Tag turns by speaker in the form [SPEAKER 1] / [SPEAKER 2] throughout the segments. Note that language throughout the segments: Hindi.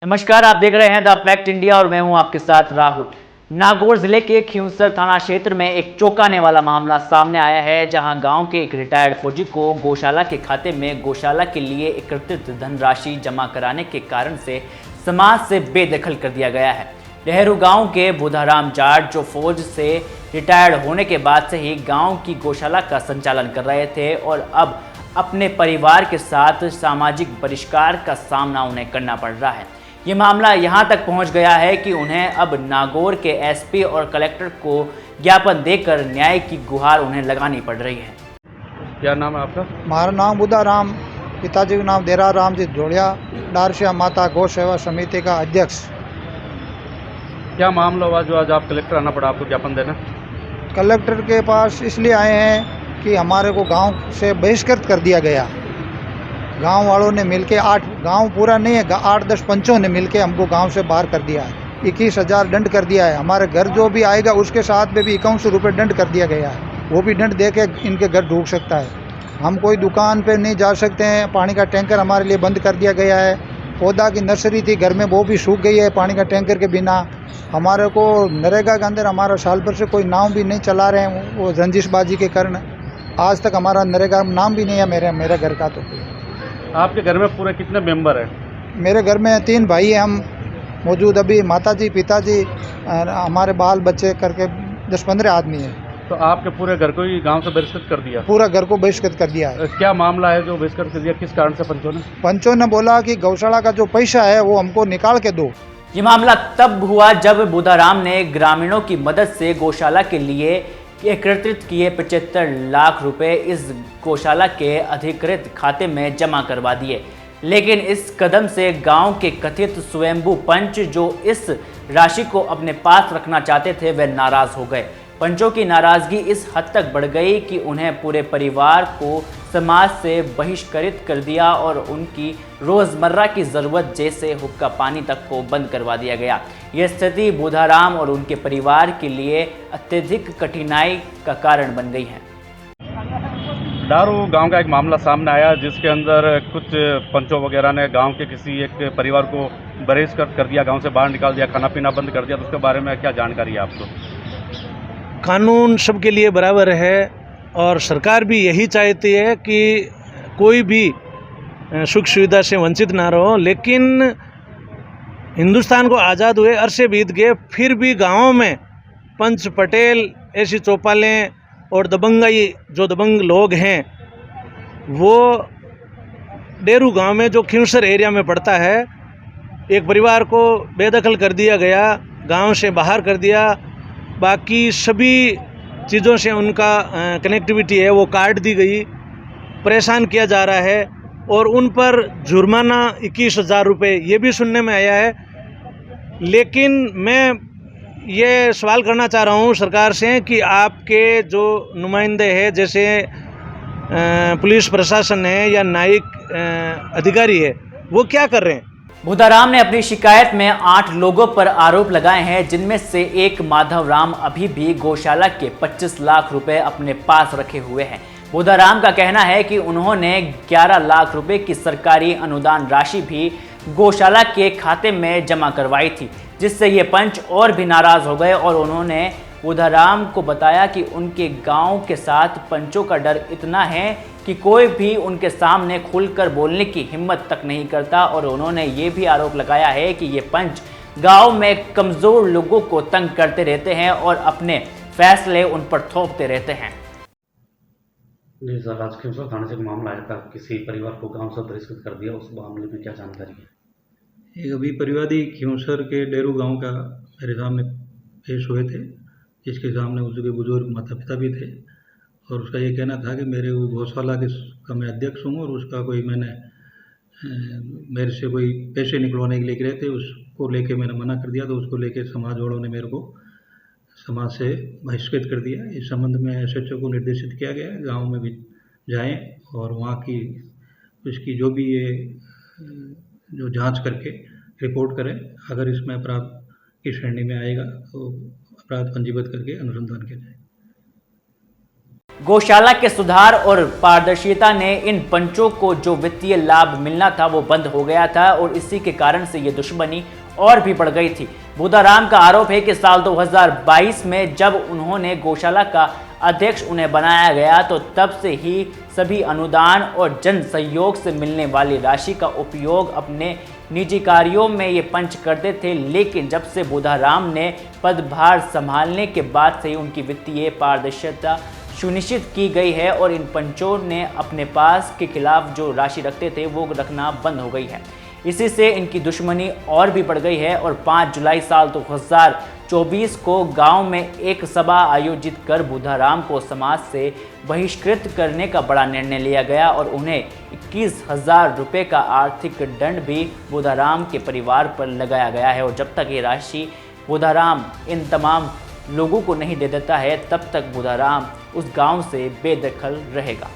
[SPEAKER 1] नमस्कार, आप देख रहे हैं द फैक्ट इंडिया और मैं हूं आपके साथ राहुल। नागौर जिले के खिंवसर थाना क्षेत्र में एक चौंकाने वाला मामला सामने आया है, जहां गांव के एक रिटायर्ड फौजी को गौशाला के खाते में गौशाला के लिए एकत्रित धनराशि जमा कराने के कारण से समाज से बेदखल कर दिया गया है। डेहरू गांव के बुधाराम जाट, जो फौज से रिटायर्ड होने के बाद से ही गाँव की गौशाला का संचालन कर रहे थे और अब अपने परिवार के साथ सामाजिक बहिष्कार का सामना उन्हें करना पड़ रहा है। ये मामला यहाँ तक पहुँच गया है कि उन्हें अब नागौर के एसपी और कलेक्टर को ज्ञापन देकर न्याय की गुहार उन्हें लगानी पड़ रही है।
[SPEAKER 2] क्या नाम है आपका?
[SPEAKER 3] हमारा नाम बुधाराम, पिताजी का नाम देरा राम जी जोड़िया, डारसिया माता गौ सेवा समिति का अध्यक्ष।
[SPEAKER 2] क्या मामला हुआ जो आज आप कलेक्टर आना पड़ा आपको ज्ञापन देना?
[SPEAKER 3] कलेक्टर के पास इसलिए आए हैं कि हमारे को गांव से बहिष्कृत कर दिया गया। गांव वालों ने मिलके 8 गांव पूरा नहीं है, 8-10 पंचों ने मिलके हमको गांव से बाहर कर दिया है। 21,000 दंड कर दिया है। हमारे घर जो भी आएगा उसके साथ में भी 5100 रुपये दंड कर दिया गया है। वो भी दंड दे के इनके घर ढूक सकता है। हम कोई दुकान पे नहीं जा सकते हैं। पानी का टैंकर हमारे लिए बंद कर दिया गया है। पौधा की नर्सरी थी घर में, वो भी सूख गई है पानी का टैंकर के बिना। हमारे को नरेगा के अंदर हमारा साल भर से कोई नाम भी नहीं चला रहे हैं, वो रंजिशबाजी के कारण आज तक हमारा नरेगा नाम भी नहीं है मेरे घर का। तो
[SPEAKER 2] आपके घर में पूरे कितने मेंबर हैं?
[SPEAKER 3] मेरे घर में 3 भाई हैं हम मौजूद, अभी माताजी, पिताजी, हमारे बाल बच्चे करके 10-15 आदमी हैं।
[SPEAKER 2] तो आपके पूरे घर को ही गांव से बहिष्कृत कर दिया?
[SPEAKER 3] पूरा घर को बहिष्कृत कर दिया है।
[SPEAKER 2] क्या मामला है जो बहिष्कृत कर दिया? किस कारण से पंचों ने
[SPEAKER 3] बोला कि गौशाला का जो पैसा है वो हमको निकाल के दो।
[SPEAKER 1] ये मामला तब हुआ जब बुधाराम ने ग्रामीणों की मदद से गौशाला के लिए एकत्रित किए 75 लाख रुपए इस गौशाला के अधिकृत खाते में जमा करवा दिए। लेकिन इस कदम से गांव के कथित स्वयंभू पंच, जो इस राशि को अपने पास रखना चाहते थे, वे नाराज हो गए। पंचों की नाराजगी इस हद तक बढ़ गई कि उन्हें पूरे परिवार को समाज से बहिष्कृत कर दिया और उनकी रोज़मर्रा की ज़रूरत जैसे हुक्का पानी तक को बंद करवा दिया गया। यह स्थिति बुधाराम और उनके परिवार के लिए अत्यधिक कठिनाई का कारण बन गई है।
[SPEAKER 2] दारू गांव का एक मामला सामने आया जिसके अंदर कुछ पंचों वगैरह ने गांव के किसी एक परिवार को बहिष्कृत कर दिया, गांव से बाहर निकाल दिया, खाना पीना बंद कर दिया। तो उसके बारे में क्या जानकारी है आपको?
[SPEAKER 4] कानून सबके लिए बराबर है और सरकार भी यही चाहती है कि कोई भी सुख सुविधा से वंचित ना रहो। लेकिन हिंदुस्तान को आज़ाद हुए अरसे बीत गए, फिर भी गाँव में पंच, पटेल, ऐसी चौपालें और दबंगाई, जो दबंग लोग हैं, वो डेरू गांव में जो खिंवसर एरिया में पड़ता है, एक परिवार को बेदखल कर दिया गया, गांव से बाहर कर दिया। बाकी सभी चीज़ों से उनका कनेक्टिविटी है वो काट दी गई, परेशान किया जा रहा है और उन पर जुर्माना 21,000 रुपये ये भी सुनने में आया है। लेकिन मैं ये सवाल करना चाह रहा हूँ सरकार से कि आपके जो नुमाइंदे हैं, जैसे पुलिस प्रशासन है या न्यायिक अधिकारी है, वो क्या कर रहे हैं?
[SPEAKER 1] बुधाराम ने अपनी शिकायत में 8 लोगों पर आरोप लगाए हैं, जिनमें से एक माधव राम अभी भी गौशाला के 25 लाख रुपए अपने पास रखे हुए हैं। बुधाराम का कहना है कि उन्होंने 11 लाख रुपए की सरकारी अनुदान राशि भी गौशाला के खाते में जमा करवाई थी, जिससे ये पंच और भी नाराज हो गए और उन्होंने बुधाराम को बताया कि उनके गांव के साथ पंचों का डर इतना है कि कोई भी उनके सामने खुलकर बोलने की हिम्मत तक नहीं करता। और उन्होंने ये भी आरोप लगाया है कि ये पंच गांव में कमज़ोर लोगों को तंग करते रहते हैं और अपने फैसले उन पर थोपते रहते हैं।
[SPEAKER 2] जी सर, आज खिंवसर थाने से एक मामला आया था, किसी परिवार को गांव से बहिष्कृत कर दिया, उस मामले में क्या जानकारी है?
[SPEAKER 5] एक अभी परिवादी खिंवसर के डेरू गांव का मेरे सामने पेश हुए थे, जिसके सामने उसके बुजुर्ग माता पिता भी थे और उसका ये कहना था कि मेरे गौशाला का मैं अध्यक्ष हूँ और उसका कोई मेरे से कोई पैसे निकलवाने के लिए गए थे, उसको लेके मैंने मना कर दिया। तो उसको लेके समाज वालों ने मेरे को समाज से बहिष्कृत कर दिया। इस संबंध में एसएचओ को निर्देशित किया गया है गाँव में भी जाएँ और वहाँ की उसकी जो भी ये जो जांच करके रिपोर्ट करें। अगर इसमें अपराध की श्रेणी में आएगा तो अपराध पंजीबद्ध करके अनुसंधान किया जाए।
[SPEAKER 1] गौशाला के सुधार और पारदर्शिता ने इन पंचों को जो वित्तीय लाभ मिलना था वो बंद हो गया था और इसी के कारण से ये दुश्मनी और भी बढ़ गई थी। बुधाराम का आरोप है कि साल 2022 में जब उन्होंने गौशाला का अध्यक्ष उन्हें बनाया गया तो तब से ही सभी अनुदान और जन सहयोग से मिलने वाली राशि का उपयोग अपने निजी कार्यों में ये पंच करते थे। लेकिन जब से बुधाराम ने पदभार संभालने के बाद से ही उनकी वित्तीय पारदर्शिता सुनिश्चित की गई है और इन पंचों ने अपने पास के खिलाफ जो राशि रखते थे वो रखना बंद हो गई है। इसी से इनकी दुश्मनी और भी बढ़ गई है और 5 जुलाई साल 2024 को गांव में एक सभा आयोजित कर बुधाराम को समाज से बहिष्कृत करने का बड़ा निर्णय लिया गया और उन्हें 21,000 रुपये का आर्थिक दंड भी बुधाराम के परिवार पर लगाया गया है। और जब तक ये राशि बुधाराम इन तमाम लोगों को नहीं दे देता है तब तक बुधाराम उस गांव से बेदखल रहेगा।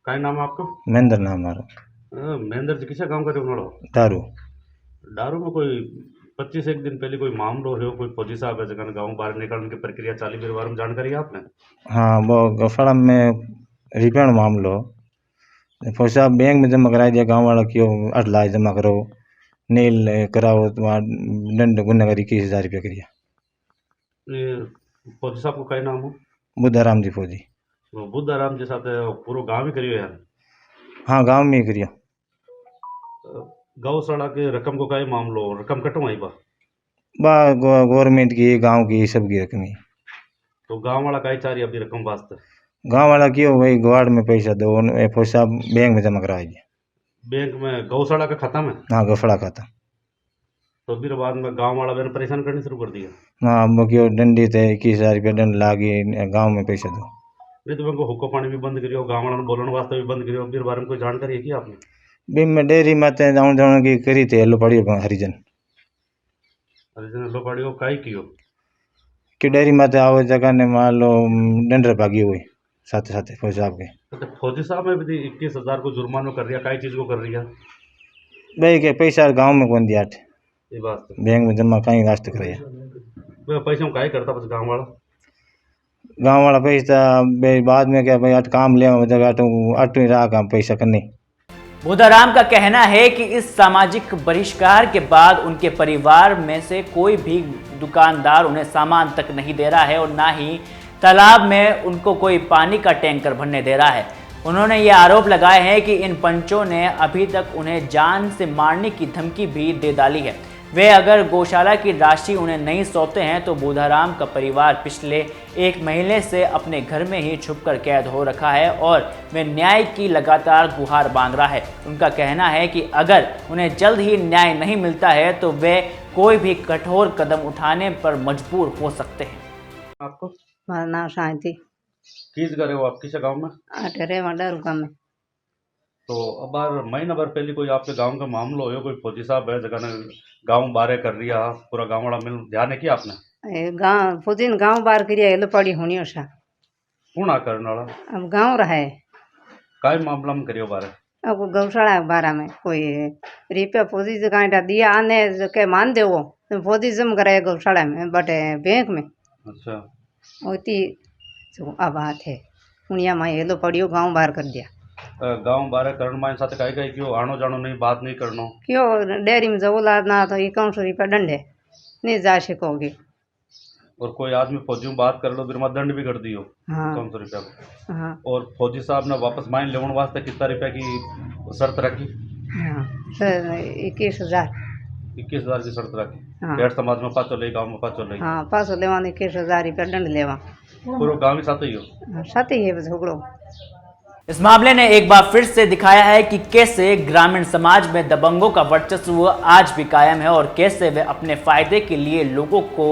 [SPEAKER 2] क्या नाम है आपका?
[SPEAKER 6] महेंद्र नाम हमारा।
[SPEAKER 2] महेंद्र जी किसा काम करे उन्होंने?
[SPEAKER 6] दारू।
[SPEAKER 2] दारू में कोई 25 एक दिन पहले कोई मामलो है, कोई फौजी साहब है जगह गाँव बाहर निकालने की प्रक्रिया चाली के बारे में जानकारी है आपने?
[SPEAKER 6] हाँ, वो गौशाला में रिपेयर मामलो फौजी साहब बैंक में जमा करा दिया, गाँव वाला क्यों 8 लाख जमा करो, नील कराओ तो वहाँ दंड गुनाहगारी 21,000 रुपया करिए।
[SPEAKER 2] फौजी साहब को क्या नाम हो?
[SPEAKER 6] बुधाराम जी फौजी।
[SPEAKER 2] बुधाराम जी साथ पूरा गाँव ही करियो यार?
[SPEAKER 6] हाँ, गाँव में ही करियो।
[SPEAKER 2] गौशाला के रकम को क्या मामलो, रकम कटवाई
[SPEAKER 6] बा गवर्नमेंट की, गांव की, सबकी रकम ही।
[SPEAKER 2] तो गांव वाला क्या चाह रही अपनी रकम वास्ते?
[SPEAKER 6] गांव वाला क्यों भाई ग्वाड़ में पैसा दो, फौजी साहब बैंक में जमा कराएंगे।
[SPEAKER 2] बैंक में गौशाला का खाता में?
[SPEAKER 6] हाँ, गौशाला खाता।
[SPEAKER 2] तो फिर बाद में गांव वाला मैंने परेशान करनी शुरू कर दिया?
[SPEAKER 6] हाँ, वो क्यों दंडित है, 21,000 रुपया दंड लागे, गाँव में पैसा दो।
[SPEAKER 2] नहीं तो उनको हुक्का पानी भी बंद करियो, गाँव वाला बोलने वास्ते भी बंद करियो, फिर बारे में कोई जानकारी है कि आपने?
[SPEAKER 6] भी मैं डेयरी माते जाऊँ जाऊँ की करी थे, लो पड़ी हरिजन
[SPEAKER 2] लो पड़ी काई कियो
[SPEAKER 6] कि डेयरी माते आओ जगह ने मान लो डंडर भागी हुई साथ साथ फौजी साहब के।
[SPEAKER 2] तो फौजी साहब में भी 21,000 को जुर्माना कर रही है, कई चीज़ को कर रही है
[SPEAKER 6] भाई के पैसा गांव में कौन दिया,
[SPEAKER 2] ये बात
[SPEAKER 6] बैंक में जमा कहीं रास्ते कराया।
[SPEAKER 2] पैसे में क्या करता बस
[SPEAKER 6] गांव वाला पैसा बाद में क्या भाई अट काम ले जगह तो अट रहा काम पैसा करने।
[SPEAKER 1] बुधाराम का कहना है कि इस सामाजिक बहिष्कार के बाद उनके परिवार में से कोई भी दुकानदार उन्हें सामान तक नहीं दे रहा है और ना ही तालाब में उनको कोई पानी का टैंकर भरने दे रहा है। उन्होंने ये आरोप लगाए हैं कि इन पंचों ने अभी तक उन्हें जान से मारने की धमकी भी दे डाली है। वे अगर गौशाला की राशि उन्हें नहीं सौंपते हैं तो बुधाराम का परिवार पिछले 1 महीने से अपने घर में ही छुपकर कैद हो रखा है और वे न्याय की लगातार गुहार बांध रहा है। उनका कहना है कि अगर उन्हें जल्द ही न्याय नहीं मिलता है तो वे कोई भी कठोर कदम उठाने पर मजबूर हो सकते हैं।
[SPEAKER 2] आपको?
[SPEAKER 7] हमारा नाम शांति।
[SPEAKER 2] किस करे हो आप, किस गाँव में?
[SPEAKER 7] अटरे वंडर गाँव में।
[SPEAKER 2] तो अब बार महीना भर पहले कोई आपके गांव का मामला हो, कोई फौजी साहब है जगह ने गांव बारे कर रिया, पूरा गांव वाला मिल ध्यान है कि आपने?
[SPEAKER 7] गाँव फौजी ने गाँव बार करिया ये लो पड़ी होनी ओसा।
[SPEAKER 2] कौन आ करने वाला?
[SPEAKER 7] अब गाँव रहा है।
[SPEAKER 2] काय मामला में करियो बारे?
[SPEAKER 7] अब गौशाला के बारे में कोई रुपया फौजी से कांटा दिया आने के मान दे वो तो फौजी जम कराए गौशाला में बटे बैंक में।
[SPEAKER 2] अच्छा,
[SPEAKER 7] होती जो अब बात है पुनिया माँ ये लो पड़ियो गाँव बार कर दिया।
[SPEAKER 2] गांव बारे करण माइन साथ काई काई क्यों आनो जानो नहीं, बात नहीं करनो
[SPEAKER 7] क्यों डेयरी में जवला ना तो 51 रुपया दंड है, नहीं जा सकोगे।
[SPEAKER 2] और कोई आदमी फौजी में बात कर लो फिर मत दंड भी कर दियो।
[SPEAKER 7] हाँ
[SPEAKER 2] 100 रुपया।
[SPEAKER 7] हाँ
[SPEAKER 2] और फौजी साहब ने वापस माइन लेने वास्ते कितना रुपया की शर्त रखी?
[SPEAKER 7] हाँ सर 21,000।
[SPEAKER 2] 21,000 की शर्त रखी।
[SPEAKER 7] हाँ।
[SPEAKER 2] पेड़ समाज में 5 ले, गाँव में 5 ले।
[SPEAKER 7] हाँ 500 लेवा 21,000 रुपया दंड लेवा।
[SPEAKER 2] पूरा गाँव ही साथ ही हो?
[SPEAKER 7] साथ ही है झगड़ो।
[SPEAKER 1] इस मामले ने एक बार फिर से दिखाया है कि कैसे ग्रामीण समाज में दबंगों का वर्चस्व आज भी कायम है और कैसे वे अपने फायदे के लिए लोगों को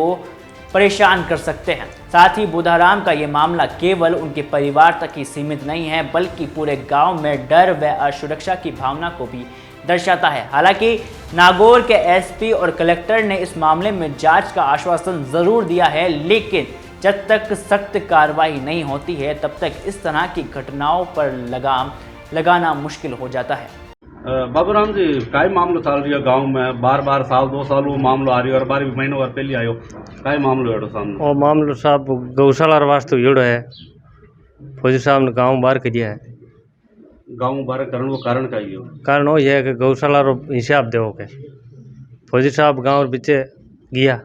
[SPEAKER 1] परेशान कर सकते हैं। साथ ही बुधाराम का ये मामला केवल उनके परिवार तक ही सीमित नहीं है बल्कि पूरे गांव में डर व असुरक्षा की भावना को भी दर्शाता है। हालांकि नागौर के एसपी और कलेक्टर ने इस मामले में जांच का आश्वासन जरूर दिया है, लेकिन जब तक सख्त कार्रवाई नहीं होती है तब तक इस तरह की घटनाओं पर लगाम लगाना मुश्किल हो जाता है।
[SPEAKER 2] बाबूराम जी, काय मामलो चल रही है गांव में? बार बार साल 2 साल वो मामलो आ रही है और बार भी महीनों भर पहले आयो, काय मामलो है सामने?
[SPEAKER 8] और मामलो साहब गौशाला वास्ते जोड़ो है। फौजी साहब ने गाँव बाहर कर दिया है।
[SPEAKER 2] गाँव बाहर करण को कारण का ही हो।
[SPEAKER 8] कारण वो ये है कि गौशाला रो हिसाब देव के फौजी साहब गाँव पीछे गया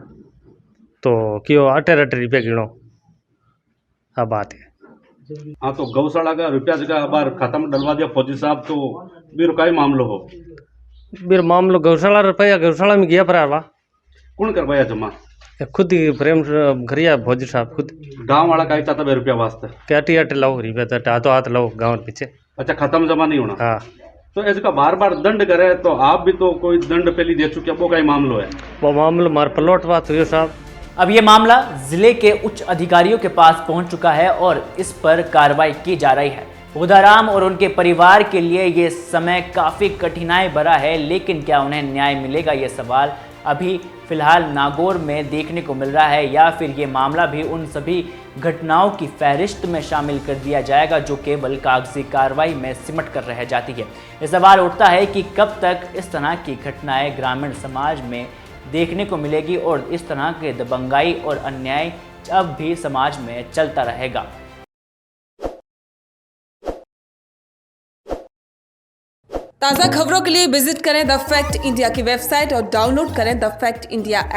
[SPEAKER 8] तो क्यों 8 रुपया गिनो आ बात है।
[SPEAKER 2] हाँ तो गौशाला का रुपया जगह बार खाता में डलवा दिया फौजी साहब तो बीर का ही मामलो हो।
[SPEAKER 8] फिर मामलो गौशाला रुपया गौशाला में गया भरावा
[SPEAKER 2] कौन करवाया जमा?
[SPEAKER 8] खुद ही प्रेम करिया फौजी साहब खुद।
[SPEAKER 2] गाँव वाला का ही चाहता रुपया वास्ते
[SPEAKER 8] के अटी लाओ रुपया तो हाथों हाथ लाओ गाँव पीछे।
[SPEAKER 2] अच्छा खाता में जमा नहीं होना।
[SPEAKER 8] हाँ
[SPEAKER 2] तो इसका बार बार दंड करे तो आप भी तो कोई दंड पहले दे चुके वो का ही मामलो है।
[SPEAKER 8] वो मामलो मार पलौट बात हुई साहब।
[SPEAKER 1] अब ये मामला जिले के उच्च अधिकारियों के पास पहुंच चुका है और इस पर कार्रवाई की जा रही है। उदाराम और उनके परिवार के लिए ये समय काफ़ी कठिनाई भरा है, लेकिन क्या उन्हें न्याय मिलेगा, ये सवाल अभी फिलहाल नागौर में देखने को मिल रहा है, या फिर ये मामला भी उन सभी घटनाओं की फहरिस्त में शामिल कर दिया जाएगा जो केवल कागजी कार्रवाई में सिमट कर रह जाती है। ये सवाल उठता है कि कब तक इस तरह की घटनाएं ग्रामीण समाज में देखने को मिलेगी और इस तरह के दबंगाई और अन्याय अब भी समाज में चलता रहेगा।
[SPEAKER 9] ताज़ा खबरों के लिए विजिट करें द फैक्ट इंडिया की वेबसाइट और डाउनलोड करें द फैक्ट इंडिया ऐप।